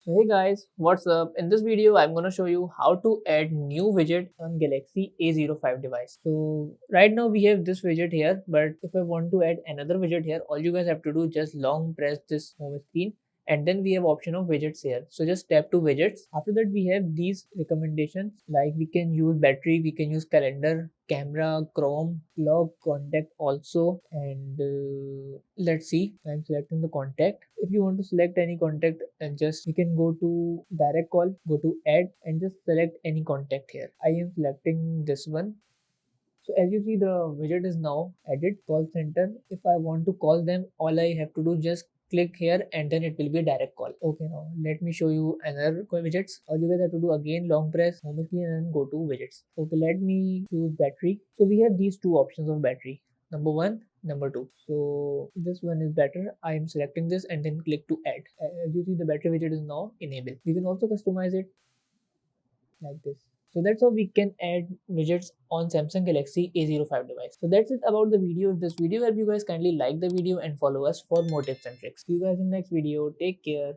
So hey guys, what's up? In this video, I'm gonna show you how to add new widget on Galaxy A05 device. So right now we have this widget here, but if I want to add another widget here, all you guys have to do just long press this home screen and then we have option of widgets here. So just tap to widgets. After that we have these recommendations like we can use battery, we can use calendar, camera, Chrome, log, contact also, and let's see. I'm selecting the contact. If you want to select any contact, and just you can go to direct call, go to add, and just select any contact here. I am selecting this one. So as you see, the widget is now added. Call center. If I want to call them, all I have to do just click here and then it will be a direct call. Okay, now let me show you another widgets. All you guys have to do again long press home screen and then go to widgets. Okay, let me choose battery. So we have these two options of battery. Number one, number two. So this one is better. I am selecting this and then click to add. As you see, the battery widget is now enabled. You can also customize it like this. So that's how we can add widgets on Samsung Galaxy A05 device. So that's it about the video. If this video helped you guys, kindly like the video and follow us for more tips and tricks. See you guys in the next video. Take care.